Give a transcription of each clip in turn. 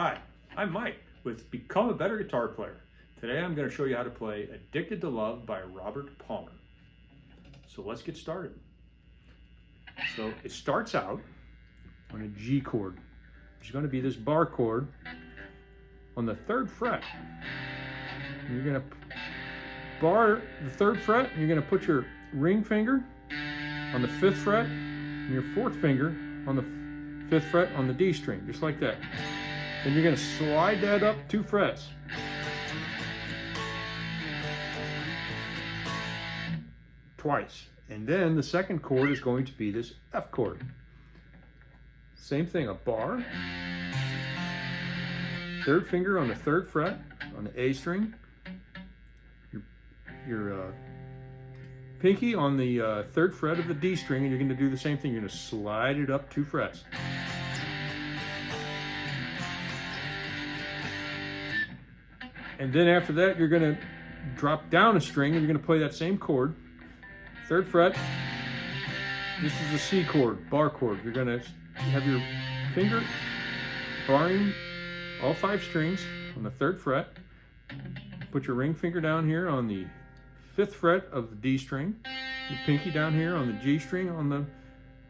Hi, I'm Mike with Become a Better Guitar Player. Today I'm going to show you how to play Addicted to Love by Robert Palmer. So let's get started. So it starts out on a G chord, which is going to be this bar chord on the 3rd fret. And you're going to bar the 3rd fret, and you're going to put your ring finger on the 5th fret and your 4th finger on the 5th fret on the D string, just like that. Then you're going to slide that up 2 frets. Twice. And then the 2nd chord is going to be this F chord. Same thing, a bar, 3rd finger on the 3rd fret on the A string, your pinky on the 3rd fret of the D string, and you're going to do the same thing. You're going to slide it up 2 frets. And then after that, you're going to drop down a string, and you're going to play that same chord, 3rd fret. This is a C chord, bar chord. You're going to have your finger barring all 5 strings on the 3rd fret. Put your ring finger down here on the 5th fret of the D string. Your pinky down here on the G string on the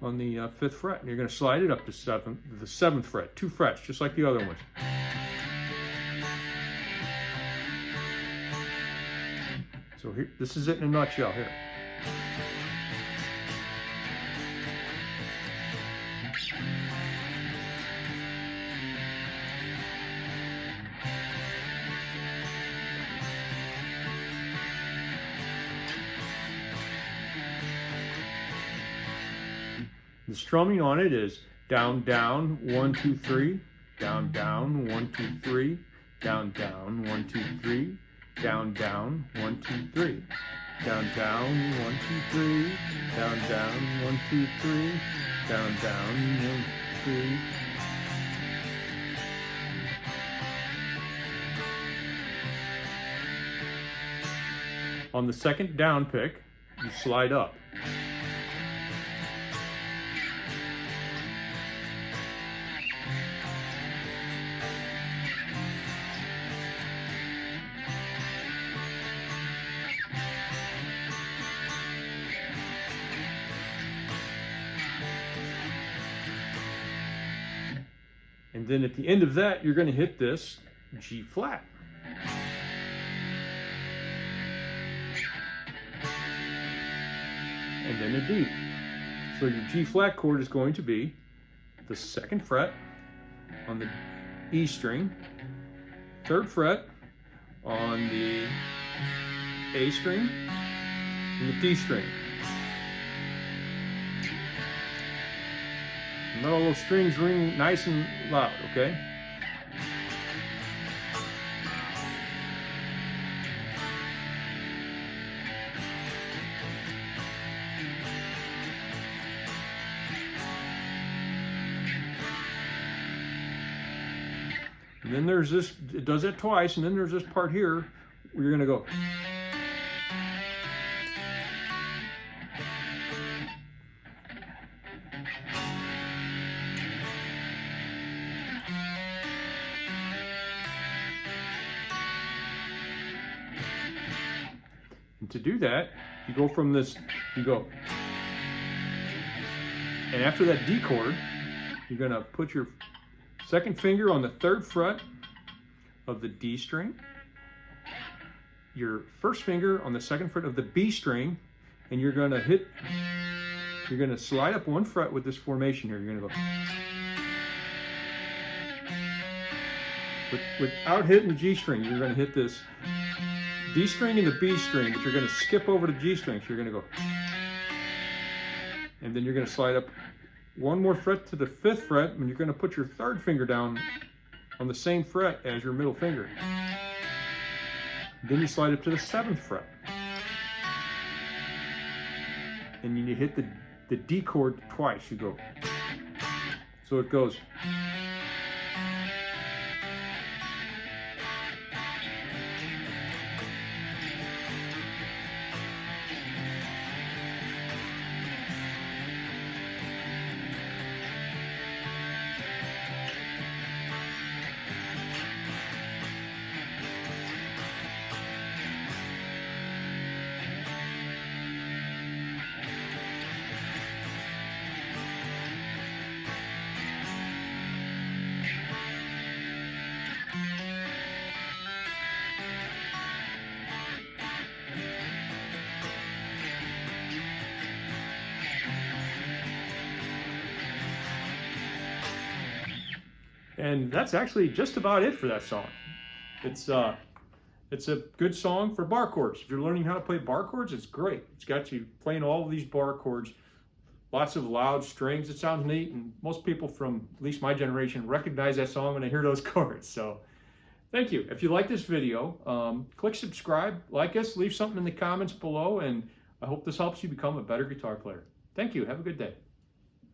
5th fret. And you're going to slide it up to the 7th fret, 2 frets, just like the other ones. So here, this is it in a nutshell here. The strumming on it is down, down, 1, 2, 3, down, down, 1, 2, 3, down, down, 1, 2, 3, down, down, 1, 2, 3, down, down, 1, 2, 3, down, down, 1, 2, 3, down, down, 1, 2, 3. On the 2nd down pick, you slide up. And then at the end of that, you're going to hit this G flat. And then a D. So your G flat chord is going to be the 2nd fret on the E string, 3rd fret on the A string, and the D string. Let all those strings ring nice and loud, okay? And then there's this, it does that twice, and then there's this part here where you're going to go. And to do that, you go from this, you go. And after that D chord, you're going to put your 2nd finger on the 3rd fret of the D string, your 1st finger on the 2nd fret of the B string, and you're going to slide up 1 fret with this formation here. You're going to go. Without hitting the G string, you're going to hit this D string and the B string, but you're going to skip over to G string. So you're going to go. And then you're going to slide up 1 more fret to the 5th fret, and you're going to put your 3rd finger down on the same fret as your middle finger. Then you slide up to the 7th fret. And then you hit the D chord twice. You go. So it goes. And that's actually just about it for that song. It's a good song for bar chords. If you're learning how to play bar chords, it's great. It's got you playing all of these bar chords, lots of loud strings. It sounds neat, and most people from at least my generation recognize that song when they hear those chords. So thank you. If you like this video, click subscribe, like us, leave something in the comments below, and I hope this helps you become a better guitar player. Thank you. Have a good day.